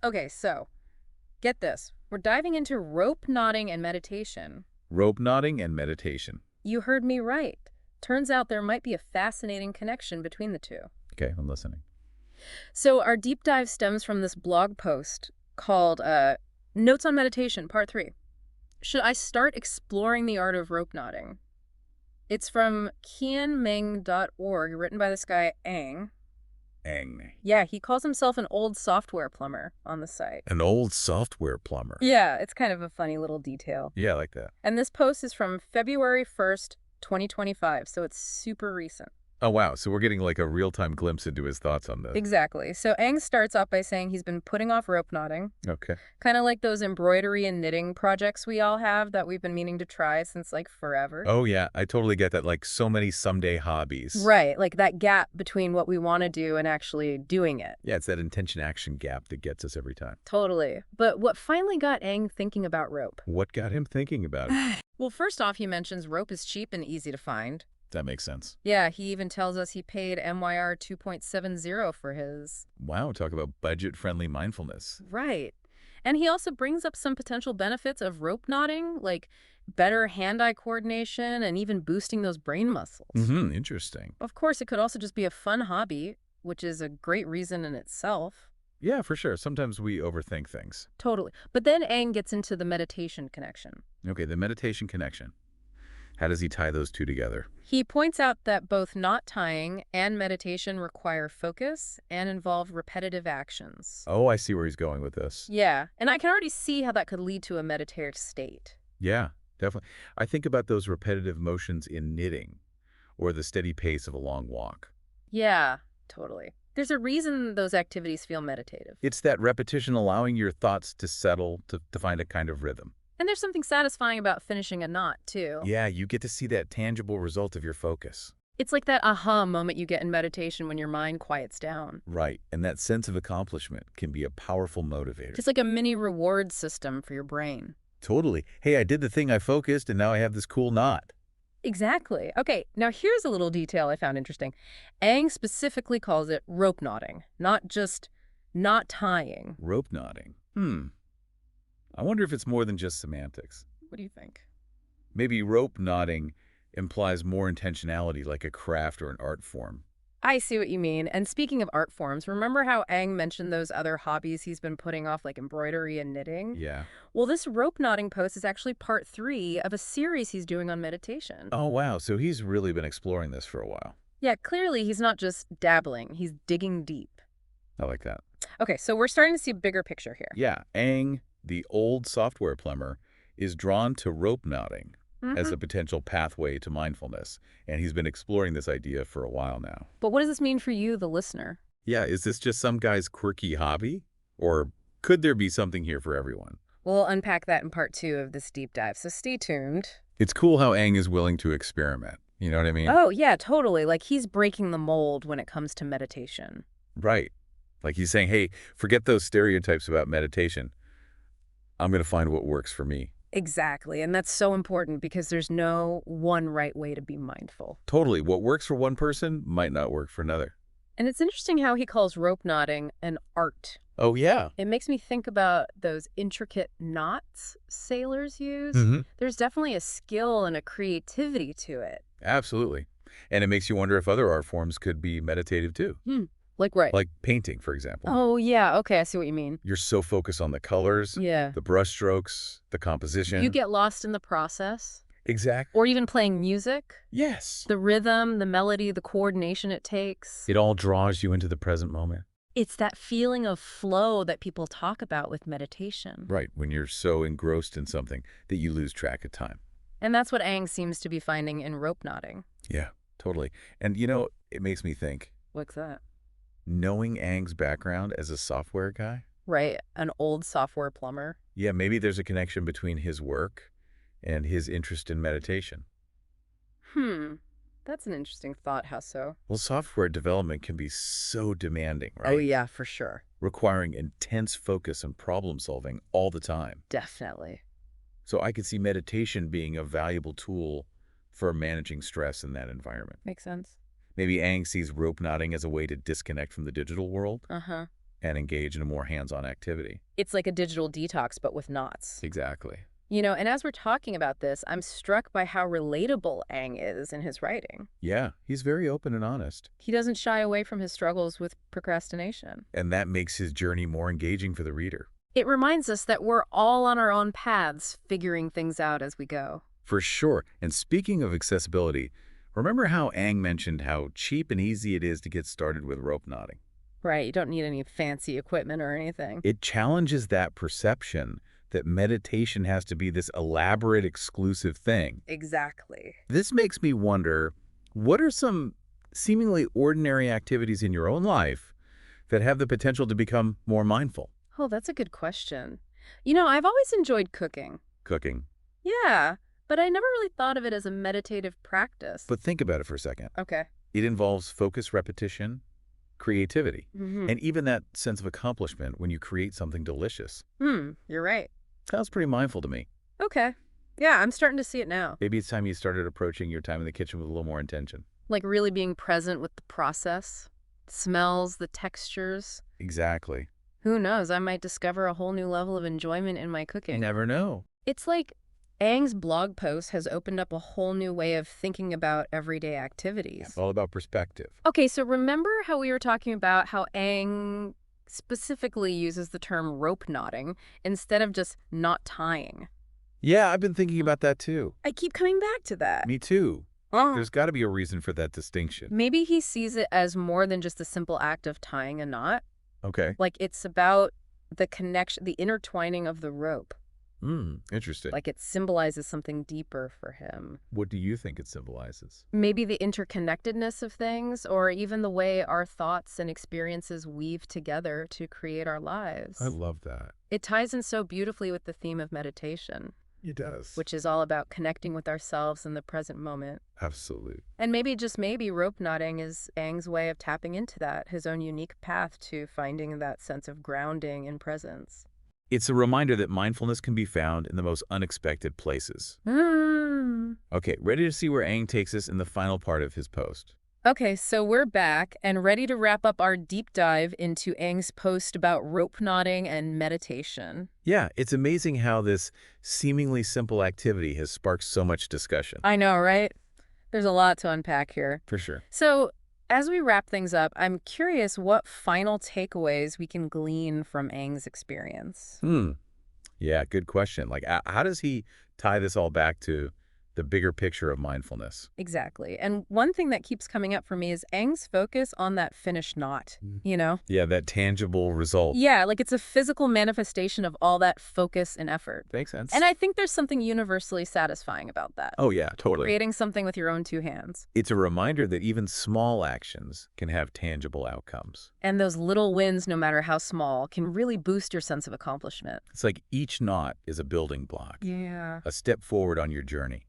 Okay, so get this. We're diving into rope knotting and meditation. Rope knotting and meditation. You heard me right. Turns out there might be a fascinating connection between the two. Okay, I'm listening. So our deep dive stems from this blog post called Notes on Meditation, Part 3. Should I start exploring the art of rope knotting? It's from qianmeng.org, written by this guy, Ang. Ang. Yeah, he calls himself an old software plumber on the site. An old software plumber. Yeah, it's kind of a funny little detail. Yeah, I like that. And this post is from February 1st, 2025, so it's super recent. Oh, wow. So we're getting like a real-time glimpse into his thoughts on this. Exactly. So Ang starts off by saying he's been putting off rope knotting. Okay. Kind of like those embroidery and knitting projects we all have that we've been meaning to try since like forever. Oh, yeah. I totally get that. Like so many someday hobbies. Right. Like that gap between what we want to do and actually doing it. Yeah, it's that intention-action gap that gets us every time. Totally. But what finally got Ang thinking about rope? What got him thinking about it? Well, first off, he mentions rope is cheap and easy to find. That makes sense. Yeah, he even tells us he paid MYR 2.70 for his. Wow, talk about budget-friendly mindfulness. Right. And he also brings up some potential benefits of rope knotting, like better hand-eye coordination and even boosting those brain muscles. Interesting. Of course, it could also just be a fun hobby, which is a great reason in itself. Yeah, for sure. Sometimes we overthink things. Totally. But then Aang gets into the meditation connection. Okay, the meditation connection. How does he tie those two together? He points out that both knot tying and meditation require focus and involve repetitive actions. Oh, I see where he's going with this. Yeah, and I can already see how that could lead to a meditative state. Yeah, definitely. I think about those repetitive motions in knitting or the steady pace of a long walk. Yeah, totally. There's a reason those activities feel meditative. It's that repetition allowing your thoughts to settle, to find a kind of rhythm. And there's something satisfying about finishing a knot, too. Yeah, you get to see that tangible result of your focus. It's like that aha moment you get in meditation when your mind quiets down. Right, and that sense of accomplishment can be a powerful motivator. Just like a mini reward system for your brain. Totally. Hey, I did the thing I focused, and now I have this cool knot. Exactly. Okay, now here's a little detail I found interesting. Aang specifically calls it rope knotting, not just knot tying. Rope knotting. I wonder if it's more than just semantics. What do you think? Maybe rope knotting implies more intentionality, like a craft or an art form. I see what you mean. And speaking of art forms, remember how Aang mentioned those other hobbies he's been putting off, like embroidery and knitting? Yeah. Well, this rope knotting post is actually part 3 of a series he's doing on meditation. Oh, wow. So he's really been exploring this for a while. Yeah, clearly he's not just dabbling, he's digging deep. I like that. Okay, so we're starting to see a bigger picture here. Yeah, Aang, the old software plumber, is drawn to rope knotting as a potential pathway to mindfulness, and he's been exploring this idea for a while now. But what does this mean for you, the listener? Yeah, is this just some guy's quirky hobby? Or could there be something here for everyone? We'll unpack that in part 2 of this deep dive, so stay tuned. It's cool how Aang is willing to experiment. You know what I mean? Oh, yeah, totally. Like he's breaking the mold when it comes to meditation. Right. Like he's saying, hey, forget those stereotypes about meditation. I'm going to find what works for me. Exactly, and that's so important because there's no one right way to be mindful. Totally. What works for one person might not work for another. And it's interesting how he calls rope knotting an art. Oh, yeah. It makes me think about those intricate knots sailors use. There's definitely a skill and a creativity to it. Absolutely. And it makes you wonder if other art forms could be meditative too. Like what? Like painting, for example. Oh, yeah. Okay, I see what you mean. You're so focused on the colors, Yeah. the brush strokes, the composition. You get lost in the process. Exactly. Or even playing music. Yes. The rhythm, the melody, the coordination it takes. It all draws you into the present moment. It's that feeling of flow that people talk about with meditation. Right, when you're so engrossed in something that you lose track of time. And that's what Aang seems to be finding in rope knotting. Yeah, totally. And you know, it makes me think, What's that? knowing Aang's background as a software guy, Right, an old software plumber. yeah, maybe there's a connection between his work and his interest in meditation. That's an interesting thought. How so? Well, software development can be so demanding, right? Oh, yeah, for sure. Requiring intense focus and problem solving all the time. Definitely. So I could see meditation being a valuable tool for managing stress in that environment. Makes sense. Maybe Aang sees rope knotting as a way to disconnect from the digital world. Uh-huh. and engage in a more hands-on activity. It's like a digital detox, but with knots. Exactly. And as we're talking about this, I'm struck by how relatable Aang is in his writing. Yeah, he's very open and honest. He doesn't shy away from his struggles with procrastination. And that makes his journey more engaging for the reader. It reminds us that we're all on our own paths, figuring things out as we go. For sure. And speaking of accessibility, remember how Aang mentioned how cheap and easy it is to get started with rope knotting? Right, you don't need any fancy equipment or anything. It challenges that perception that meditation has to be this elaborate, exclusive thing. Exactly. This makes me wonder, what are some seemingly ordinary activities in your own life that have the potential to become more mindful? Oh, that's a good question. I've always enjoyed cooking. Cooking. Yeah, but I never really thought of it as a meditative practice. But think about it for a second. Okay. It involves focused repetition, creativity, and even that sense of accomplishment when you create something delicious. You're right. Sounds pretty mindful to me. Okay. Yeah, I'm starting to see it now. Maybe it's time you started approaching your time in the kitchen with a little more intention. Like really being present with the process, the smells, the textures. Exactly. Who knows, I might discover a whole new level of enjoyment in my You cooking. never know. It's like Aang's blog post has opened up a whole new way of thinking about everyday activities. It's all about perspective. Okay, so remember how we were talking about how Aang specifically uses the term rope knotting instead of just knot tying? Yeah, I've been thinking about that too. I keep coming back to that. Me too. Oh. There's got to be a reason for that distinction. Maybe he sees it as more than just a simple act of tying a knot. Okay. Like it's about the connection, the intertwining of the rope. Interesting. Like it symbolizes something deeper for him. What do you think it symbolizes? Maybe the interconnectedness of things, or even the way our thoughts and experiences weave together to create our lives. I love that. It ties in so beautifully with the theme of meditation, It does. which is all about connecting with ourselves in the present moment. Absolutely. And maybe, just maybe, rope knotting is Aang's way of tapping into that, his own unique path to finding that sense of grounding and presence. It's a reminder that mindfulness can be found in the most unexpected places. Okay, ready to see where Aang takes us in the final part of his post. Okay, so we're back and ready to wrap up our deep dive into Aang's post about rope knotting and meditation. Yeah, it's amazing how this seemingly simple activity has sparked so much discussion. I know, right? There's a lot to unpack here. For sure. So, as we wrap things up, I'm curious what final takeaways we can glean from Aang's experience. Yeah, good question. Like, how does he tie this all back to the bigger picture of mindfulness? Exactly. And one thing that keeps coming up for me is Aang's focus on that finished knot, Yeah, that tangible result. Yeah, like it's a physical manifestation of all that focus and effort. Makes sense. And I think there's something universally satisfying about that. Oh, yeah, totally. Creating something with your own two hands. It's a reminder that even small actions can have tangible outcomes. And those little wins, no matter how small, can really boost your sense of accomplishment. It's like each knot is a building block, Yeah. a step forward on your journey.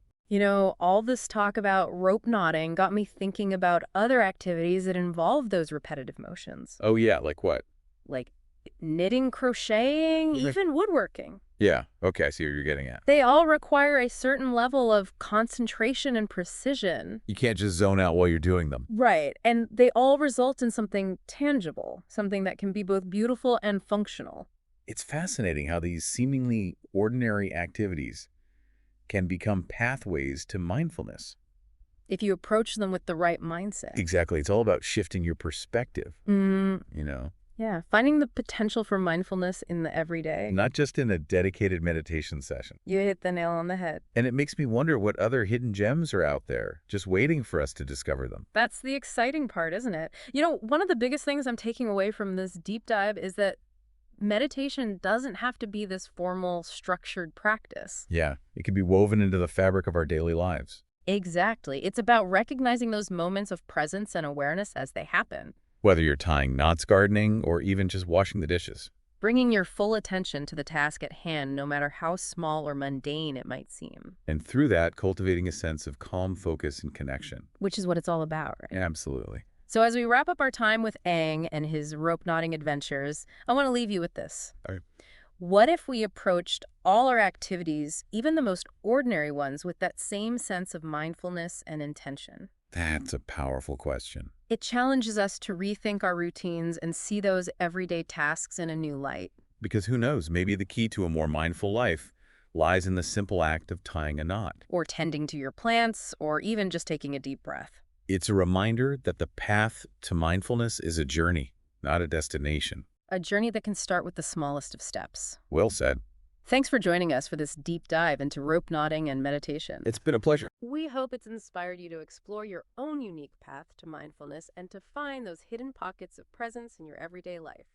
All this talk about rope knotting got me thinking about other activities that involve those repetitive motions. Oh, yeah, like what? Like knitting, crocheting, even woodworking. Yeah, okay, I see what you're getting at. They all require a certain level of concentration and precision. You can't just zone out while you're doing them. Right. And they all result in something tangible, something that can be both beautiful and functional. It's fascinating how these seemingly ordinary activities can become pathways to mindfulness. If you approach them with the right mindset. Exactly. It's all about shifting your perspective, Yeah, finding the potential for mindfulness in the everyday. Not just in a dedicated meditation session. You hit the nail on the head. And it makes me wonder what other hidden gems are out there, just waiting for us to discover them. That's the exciting part, isn't it? One of the biggest things I'm taking away from this deep dive is that meditation doesn't have to be this formal, structured practice. Yeah, it can be woven into the fabric of our daily lives. Exactly. It's about recognizing those moments of presence and awareness as they happen. Whether you're tying knots, gardening, or even just washing the dishes. Bringing your full attention to the task at hand, no matter how small or mundane it might seem. And through that, cultivating a sense of calm focus and connection. Which is what it's all about, right? Absolutely. So as we wrap up our time with Aang and his rope knotting adventures, I want to leave you with this. All right. What if we approached all our activities, even the most ordinary ones, with that same sense of mindfulness and intention? That's a powerful question. It challenges us to rethink our routines and see those everyday tasks in a new light. Because who knows, maybe the key to a more mindful life lies in the simple act of tying a knot. Or tending to your plants, or even just taking a deep breath. It's a reminder that the path to mindfulness is a journey, not a destination. A journey that can start with the smallest of steps. Well said. Thanks for joining us for this deep dive into rope knotting and meditation. It's been a pleasure. We hope it's inspired you to explore your own unique path to mindfulness and to find those hidden pockets of presence in your everyday life.